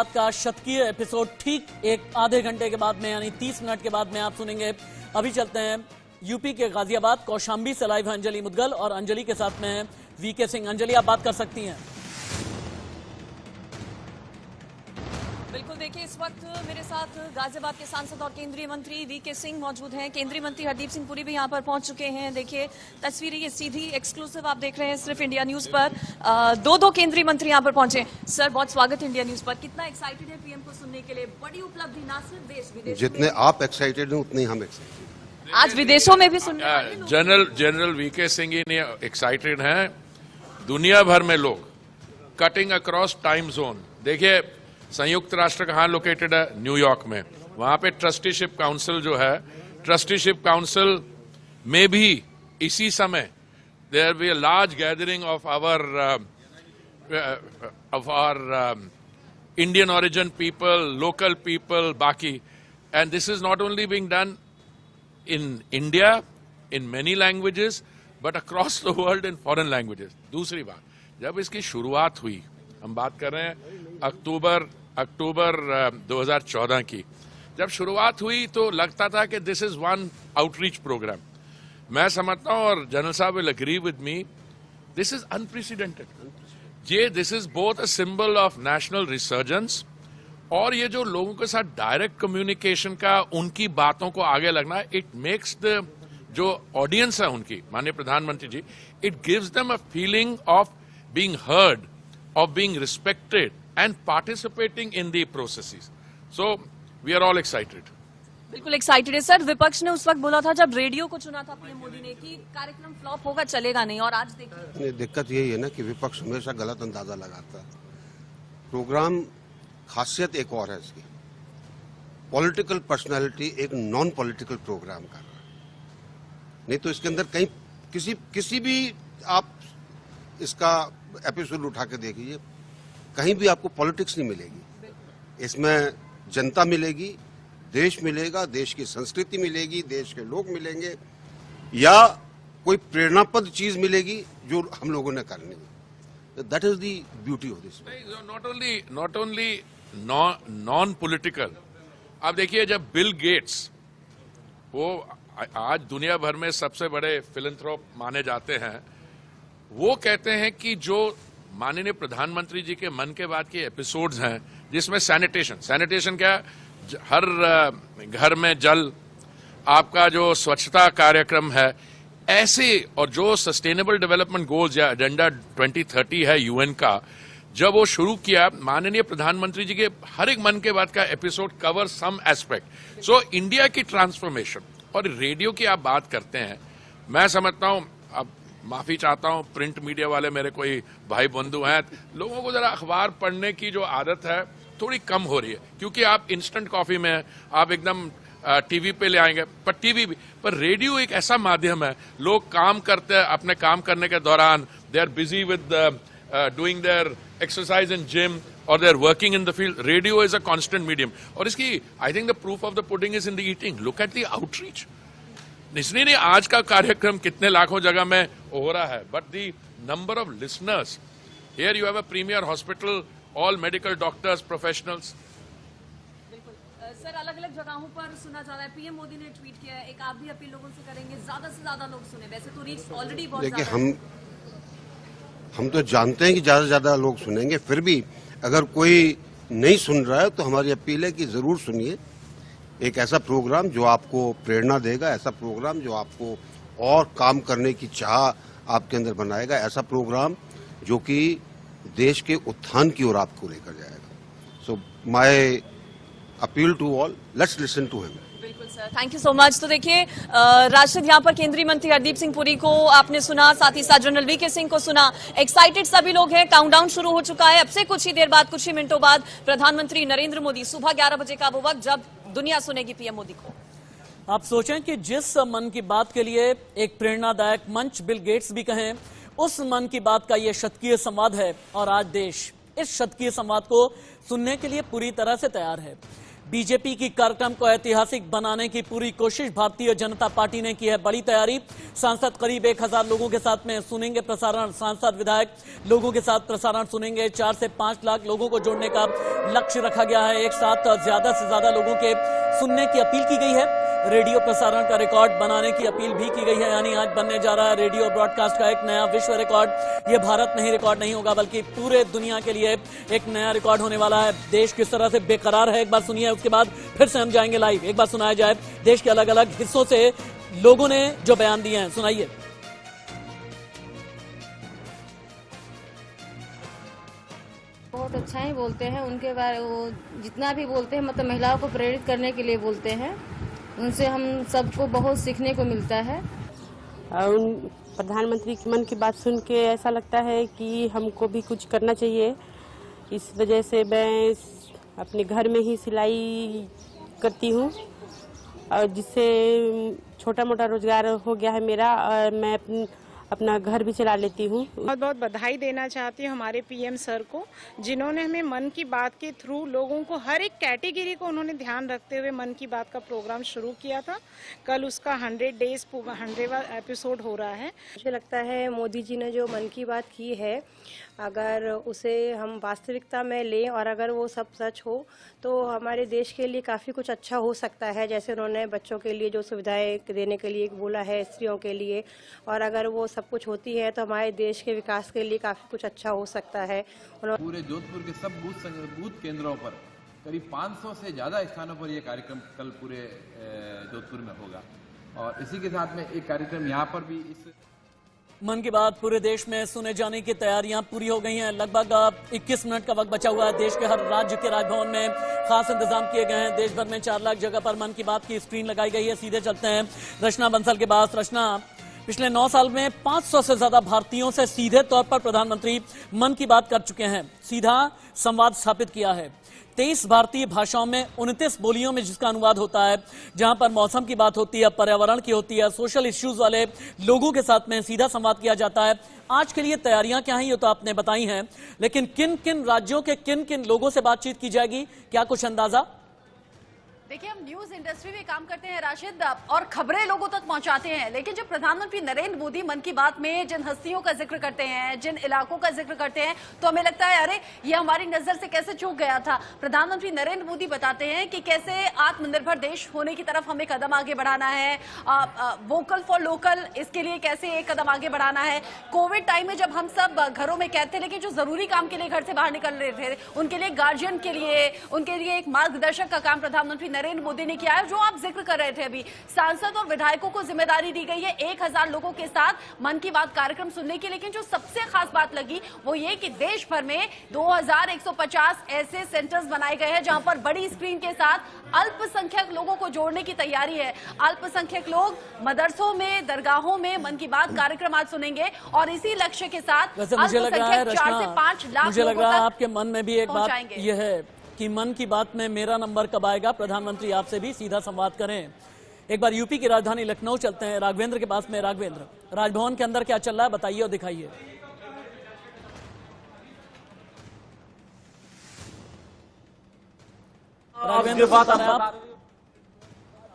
बात का शतकीय एपिसोड ठीक एक आधे घंटे के बाद में यानी 30 मिनट के बाद में आप सुनेंगे। अभी चलते हैं यूपी के गाजियाबाद। कौशाम्बी से लाइव है अंजलि मुदगल और अंजलि के साथ में है वीके सिंह। अंजलि, आप बात कर सकती हैं। बिल्कुल, देखिए इस वक्त मेरे साथ गाजियाबाद के सांसद और केंद्रीय मंत्री वीके सिंह मौजूद हैं। केंद्रीय मंत्री हरदीप सिंह पुरी भी यहां पर पहुंच चुके हैं। देखिए तस्वीरें ये सीधी एक्सक्लूसिव आप देख रहे हैं सिर्फ इंडिया न्यूज पर। दो केंद्रीय मंत्री यहां पर पहुंचे। सर, बहुत स्वागत है इंडिया न्यूज पर। कितना एक्साइटेड है पीएम को सुनने के लिए? बड़ी उपलब्धि ना सिर्फ देश विदेश, जितने आप एक्साइटेड हैं उतने हम एक्साइटेड। आज विदेशों में भी सुनने जनरल वीके सिंह ही एक्साइटेड हैं। दुनिया भर में लोग कटिंग अक्रॉस टाइम जोन। देखिए संयुक्त राष्ट्र कहाँ लोकेटेड है? न्यूयॉर्क में। वहां पे ट्रस्टीशिप काउंसिल जो है, ट्रस्टीशिप काउंसिल में भी इसी समय there be a large gathering of our Indian origin people, local people, बाकी। And this is not only being done in India in many languages but across the world in foreign languages। दूसरी बात, जब इसकी शुरुआत हुई, हम बात कर रहे हैं अक्टूबर 2014 की, जब शुरुआत हुई तो लगता था कि this is one outreach programme. मैं समझता हूं और जनरल साहब will agree with me, this is unprecedented. ये this is both a symbol of national resurgence और ये जो लोगों के साथ डायरेक्ट कम्युनिकेशन का, उनकी बातों को आगे लगना, इट मेक्स द जो ऑडियंस है उनकी, माननीय प्रधानमंत्री जी, it gives them a feeling of being heard, of being respected and participating in the processes. So we are all excited. बिल्कुल एक्साइटेड है सर। विपक्ष ने उस वक्त बोला था जब रेडियो को चुना था पीएम मोदी ने कि कार्यक्रम फ्लॉप होगा, चलेगा नहीं, और आज देखिए। दिक्कत यही है ना कि विपक्ष हमेशा गलत अंदाजा लगाता है। प्रोग्राम खासियत एक और है इसकी, पॉलिटिकल पर्सनालिटी एक नॉन पॉलिटिकल प्रोग्राम कर रहा है। नहीं तो इसके अंदर कहीं किसी भी आप इसका एपिसोड उठा के देखिए, कहीं भी आपको पॉलिटिक्स नहीं मिलेगी। इसमें जनता मिलेगी, देश मिलेगा, देश की संस्कृति मिलेगी, देश के लोग मिलेंगे, या कोई प्रेरणापद चीज मिलेगी जो हम लोगों ने करनी है। That is the beauty of this. Not only non political. आप देखिए, जब बिल गेट्स, वो आज दुनिया भर में सबसे बड़े फिलैंथ्रोप माने जाते हैं, वो कहते हैं कि जो माननीय प्रधानमंत्री जी के मन के बात के एपिसोड्स हैं जिसमें सैनिटेशन क्या, हर घर में जल, आपका जो स्वच्छता कार्यक्रम है, ऐसे, और जो सस्टेनेबल डेवलपमेंट गोल्स या एजेंडा 2030 है यूएन का, जब वो शुरू किया, माननीय प्रधानमंत्री जी के हर एक मन के बात का episode cover some aspect. So India की ट्रांसफॉर्मेशन, और रेडियो की आप बात करते हैं, मैं समझता हूं, अब माफी चाहता हूं प्रिंट मीडिया वाले मेरे कोई भाई बंधु हैं, लोगों को जरा अखबार पढ़ने की जो आदत है थोड़ी कम हो रही है, क्योंकि आप इंस्टेंट कॉफी में आप एकदम टीवी पे ले आएंगे, पर रेडियो एक ऐसा माध्यम है, लोग काम करते हैं, अपने काम करने के दौरान they are busy with doing their exercise in gym or they're working in the field. Radio is a constant medium. और इसकी I think the proof of the pudding is in the eating. Look at the outreach. इसलिए नहीं आज का कार्यक्रम कितने लाखों जगह में हो रहा है, but the number of listeners. Here you have a premier hospital, all medical doctors, professionals. बिल्कुल सर, अलग अलग जगहों पर सुना जा रहा है। पीएम मोदी ने ट्वीट किया है, एक आप भी अपील लोगों से करेंगे ज्यादा से ज्यादा लोग सुने। वैसे तो रीच ऑलरेडी बहुत देखिए, ज्यादा, हम तो जानते हैं कि ज्यादा से ज्यादा लोग सुनेंगे, फिर भी अगर कोई नहीं सुन रहा है तो हमारी अपील है कि जरूर सुनिए। एक ऐसा प्रोग्राम जो आपको प्रेरणा देगा, ऐसा प्रोग्राम जो आपको और काम करने की चाह आपके अंदर बनाएगा, ऐसा प्रोग्राम जो कि देश के उत्थान की ओर आपको लेकर जाएगा। So my appeal to all, let's listen to him. Thank you so much. तो देखिए राशिद, यहाँ पर केंद्रीय मंत्री हरदीप सिंह पुरी को आपने सुना, साथ ही साथ जनरल वीके सिंह को सुना। एक्साइटेड सभी लोग हैं। काउंटडाउन शुरू हो चुका है। अब से कुछ ही देर बाद, कुछ ही मिनटों बाद प्रधानमंत्री नरेंद्र मोदी, सुबह 11 बजे का वो वक्त जब दुनिया सुनेगी पीएम मोदी को। आप सोचें कि जिस मन की बात के लिए एक प्रेरणादायक मंच बिल गेट्स भी कहें, उस मन की बात का ये शतकीय संवाद है, और आज देश इस शतकीय संवाद को सुनने के लिए पूरी तरह से तैयार है। बीजेपी की कार्यक्रम को ऐतिहासिक बनाने की पूरी कोशिश भारतीय जनता पार्टी ने की है बड़ी तैयारी। सांसद करीब 1000 लोगों के साथ में सुनेंगे प्रसारण। सांसद विधायक लोगों के साथ प्रसारण सुनेंगे। 4 से 5 लाख लोगों को जोड़ने का लक्ष्य रखा गया है। एक साथ ज्यादा से ज्यादा लोगों के सुनने की अपील की गई है। रेडियो प्रसारण का रिकॉर्ड बनाने की अपील भी की गई है, यानी आज बनने जा रहा है रेडियो ब्रॉडकास्ट का एक नया विश्व रिकॉर्ड। ये भारत में ही रिकॉर्ड नहीं होगा बल्कि पूरे दुनिया के लिए एक नया रिकॉर्ड होने वाला है। देश किस तरह से बेकरार है एक बार सुनिए, उसके बाद फिर से हम जाएंगे लाइव। एक बार सुनाया जाए देश के अलग अलग हिस्सों से लोगों ने जो बयान दिए हैं, सुनाइए। बहुत अच्छा ही बोलते हैं। उनके बारे वो जितना भी बोलते हैं मतलब महिलाओं को प्रेरित करने के लिए बोलते हैं। उनसे हम सबको बहुत सीखने को मिलता है। उन प्रधानमंत्री की मन की बात सुन के ऐसा लगता है कि हमको भी कुछ करना चाहिए। इस वजह से मैं अपने घर में ही सिलाई करती हूँ और जिससे छोटा मोटा रोजगार हो गया है मेरा और मैं अपना घर भी चला लेती हूँ। बहुत बहुत बधाई देना चाहती हूँ हमारे पीएम सर को, जिन्होंने हमें मन की बात के थ्रू लोगों को हर एक कैटेगरी को उन्होंने ध्यान रखते हुए मन की बात का प्रोग्राम शुरू किया था। कल उसका 100 डेज 100वां एपिसोड हो रहा है। मुझे लगता है मोदी जी ने जो मन की बात की है, अगर उसे हम वास्तविकता में लें और अगर वो सब सच हो तो हमारे देश के लिए काफ़ी कुछ अच्छा हो सकता है। जैसे उन्होंने बच्चों के लिए जो सुविधाएं देने के लिए बोला है, स्त्रियों के लिए, और अगर वो सब कुछ होती है तो हमारे देश के विकास के लिए काफ़ी कुछ अच्छा हो सकता है। पूरे जोधपुर के सब बूथ केंद्रों पर करीब 500 से ज़्यादा स्थानों पर यह कार्यक्रम कल पूरे जोधपुर में होगा और इसी के साथ में एक कार्यक्रम यहाँ पर भी इस मन की बात पूरे देश में सुने जाने की तैयारियां पूरी हो गई हैं। लगभग 21 मिनट का वक्त बचा हुआ है। देश के हर राज्य के राजभवन में खास इंतजाम किए गए हैं। देश भर में 4 लाख जगह पर मन की बात की स्क्रीन लगाई गई है। सीधे चलते हैं रचना बंसल के पास। रचना, पिछले 9 साल में 500 से ज्यादा भारतीयों से सीधे तौर पर प्रधानमंत्री मन की बात कर चुके हैं, सीधा संवाद स्थापित किया है। 23 भारतीय भाषाओं में 29 बोलियों में जिसका अनुवाद होता है, जहां पर मौसम की बात होती है, पर्यावरण की होती है, सोशल इश्यूज वाले लोगों के साथ में सीधा संवाद किया जाता है। आज के लिए तैयारियां क्या हैं ये तो आपने बताई हैं, लेकिन किन किन राज्यों के किन किन लोगों से बातचीत की जाएगी, क्या कुछ अंदाजा? देखिए, हम न्यूज इंडस्ट्री में काम करते हैं राशिद, और खबरें लोगों तक पहुंचाते हैं, लेकिन जब प्रधानमंत्री नरेंद्र मोदी मन की बात में जिन हस्तियों का जिक्र करते हैं, जिन इलाकों का जिक्र करते हैं, तो हमें लगता है अरे ये हमारी नजर से कैसे चूक गया था। प्रधानमंत्री नरेंद्र मोदी बताते हैं कि कैसे आत्मनिर्भर देश होने की तरफ हमें कदम आगे बढ़ाना है, वोकल फॉर लोकल, इसके लिए कैसे एक कदम आगे बढ़ाना है। कोविड टाइम में जब हम सब घरों में कैद थे, लेकिन जो जरूरी काम के लिए घर से बाहर निकल रहे थे, उनके लिए गार्जियन के लिए, उनके लिए एक मार्गदर्शक का काम प्रधानमंत्री नरेंद्र मोदी ने किया है। जो आप जिक्र कर रहे थे अभी, सांसद और विधायकों को जिम्मेदारी दी गई है 1000 लोगों के साथ मन की बात कार्यक्रम सुनने की। लेकिन जो सबसे खास बात लगी वो ये कि देश भर में 2150 ऐसे सेंटर्स बनाए गए हैं जहां पर बड़ी स्क्रीन के साथ अल्पसंख्यक लोगों को जोड़ने की तैयारी है। अल्पसंख्यक लोग मदरसों में, दरगाहों में मन की बात कार्यक्रम आज सुनेंगे और इसी लक्ष्य के साथ मुझे लग रहा है 4 से 5 लाख मुझे लग रहा है आपके मन में भी एक बात पहुंचाएंगे। यह है कि मन की बात में मेरा नंबर कब आएगा, प्रधानमंत्री आपसे भी सीधा संवाद करें। एक बार यूपी की राजधानी लखनऊ चलते हैं, राघवेंद्र के पास में। राघवेंद्र, राजभवन के अंदर क्या चल रहा है बताइए और दिखाइए। राघवेंद्र,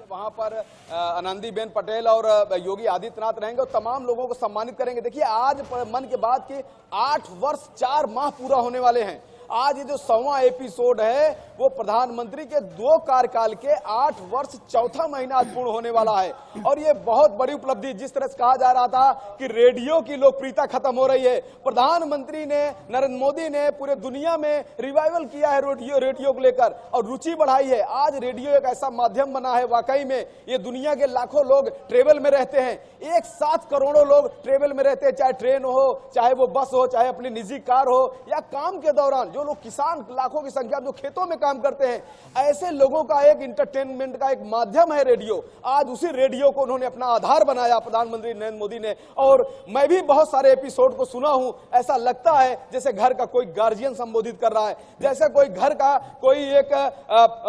वहां पर आनंदीबेन पटेल और योगी आदित्यनाथ रहेंगे और तमाम लोगों को सम्मानित करेंगे। देखिए, आज मन की बात के 8 वर्ष 4 माह पूरा होने वाले हैं। आज ये जो 100वां एपिसोड है वो प्रधानमंत्री के 2 कार्यकाल के 8 वर्ष 4था महीना आज पूर्ण होने वाला है और ये बहुत बड़ी उपलब्धि। जिस तरह से कहा जा रहा था कि रेडियो की लोकप्रियता खत्म हो रही है, प्रधानमंत्री ने, नरेंद्र मोदी ने पूरे दुनिया में रिवाइवल किया है रेडियो को लेकर और रुचि बढ़ाई है। आज रेडियो एक ऐसा माध्यम बना है, वाकई में ये दुनिया के लाखों लोग ट्रेवल में रहते हैं, एक साथ करोड़ों लोग ट्रेवल में रहते हैं, चाहे ट्रेन हो, चाहे वो बस हो, चाहे अपनी निजी कार हो या काम के दौरान जो लोग किसान लाखों की संख्या जो खेतों में काम करते हैं, ऐसे लोगों का एक इंटरटेनमेंट का एक माध्यम है रेडियो। आज उसी रेडियो को उन्होंने अपना आधार बनाया प्रधानमंत्री नरेंद्र मोदी ने। और मैं भी बहुत सारे एपिसोड को सुना हूं, ऐसा लगता है जैसे घर का कोई गार्जियन संबोधित कर रहा है, जैसे कोई घर का कोई एक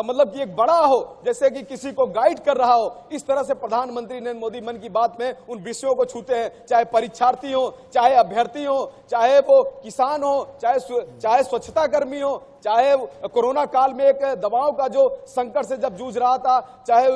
मतलब कि एक बड़ा हो, जैसे कि किसी को गाइड कर रहा हो। इस तरह से प्रधानमंत्री नरेंद्र मोदी मन की बात में उन विषयों को छूते हैं, चाहे परीक्षार्थी हो, चाहे अभ्यर्थी हो, चाहे वो किसान हो, चाहे स्वच्छता स्वच्छता कर्मी हो, चाहे कोरोना काल में एक दवाओं का जो संकट से जब जूझ रहा था, चाहे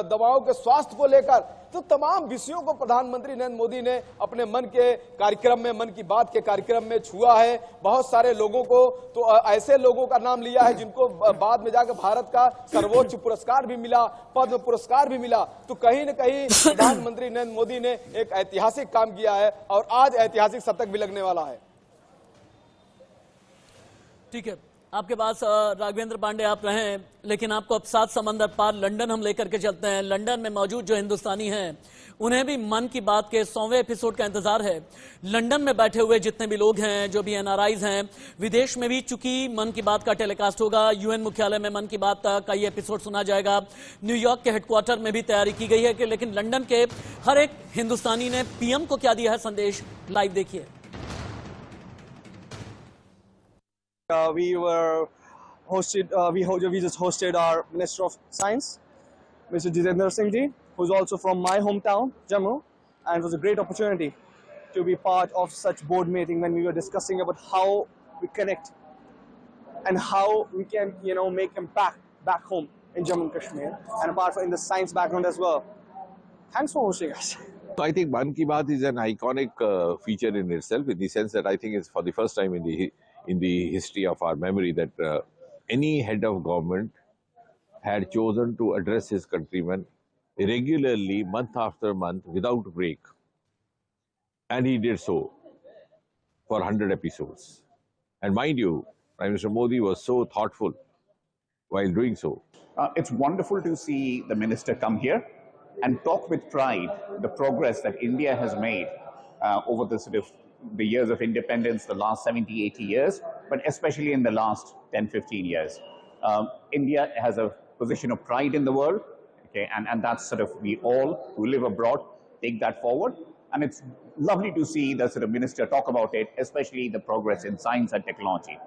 दवाओं के स्वास्थ्य को लेकर, तो तमाम विषयों को प्रधानमंत्री नरेंद्र मोदी ने अपने मन के कार्यक्रम में, मन की बात के कार्यक्रम में छुआ है। बहुत सारे लोगों को, तो ऐसे लोगों का नाम लिया है जिनको बाद में जाकर भारत का सर्वोच्च पुरस्कार भी मिला, पद्म पुरस्कार भी मिला। तो कहीं न कहीं प्रधानमंत्री नरेंद्र मोदी ने एक ऐतिहासिक काम किया है और आज ऐतिहासिक शतक भी लगने वाला है। ठीक है, आपके पास राघवेंद्र पांडे आप रहे हैं, लेकिन आपको अब 7 समंदर पार लंदन हम लेकर के चलते हैं। लंदन में मौजूद जो हिंदुस्तानी हैं, उन्हें भी मन की बात के 100वें एपिसोड का इंतजार है। लंदन में बैठे हुए जितने भी लोग हैं, जो भी एनआरआईज हैं, विदेश में भी चूंकि मन की बात का टेलीकास्ट होगा, यूएन मुख्यालय में मन की बात का ये एपिसोड सुना जाएगा। न्यूयॉर्क के हेडक्वार्टर में भी तैयारी की गई है कि, लेकिन लंदन के हर एक हिंदुस्तानी ने पीएम को क्या दिया है संदेश, लाइव देखिए। We just hosted our Minister of Science, Mr. Jitendra Singh Ji, who's also from my hometown, Jammu, and it was a great opportunity to be part of such board meeting when we were discussing about how we connect and how we can, make impact back home in Jammu and Kashmir, and apart from in the science background as well. Thanks for hosting us. So I think Man Ki Baat is an iconic feature in itself, in the sense that I think it's for the first time in the history of our memory that any head of government had chosen to address his countrymen regularly, month after month, without break. And he did so for 100 episodes. And mind you, Prime Minister Modi was so thoughtful while doing so. It's wonderful to see the minister come here and talk with pride the progress that India has made over the years of independence, the last 70, 80 years, but especially in the last 10, 15 years. India has a position of pride in the world, okay, and that's we all who live abroad take that forward. And it's lovely to see the minister talk about it, especially the progress in science and technology.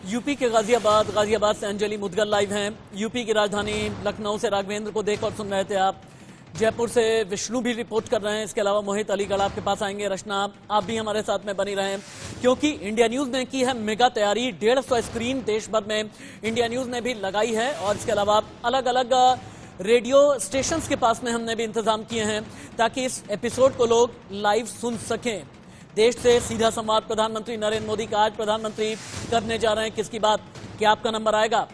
UP के गाजियाबाद से Anjali Mudgal live हैं। UP की राजधानी लखनऊ से राघवेंद्र को देख और सुन रहे थे आप। जयपुर से विष्णु भी रिपोर्ट कर रहे हैं। इसके अलावा मोहित अलीगढ़ आपके पास आएंगे। रचना, आप भी हमारे साथ में बनी रहें, क्योंकि इंडिया न्यूज ने की है मेगा तैयारी। 150 स्क्रीन देश भर में इंडिया न्यूज ने भी लगाई है, और इसके अलावा अलग अलग रेडियो स्टेशंस के पास में हमने भी इंतजाम किए हैं ताकि इस एपिसोड को लोग लाइव सुन सकें। देश से सीधा संवाद प्रधानमंत्री नरेंद्र मोदी का। आज प्रधानमंत्री करने जा रहे हैं किसकी बात, क्या आपका नंबर आएगा?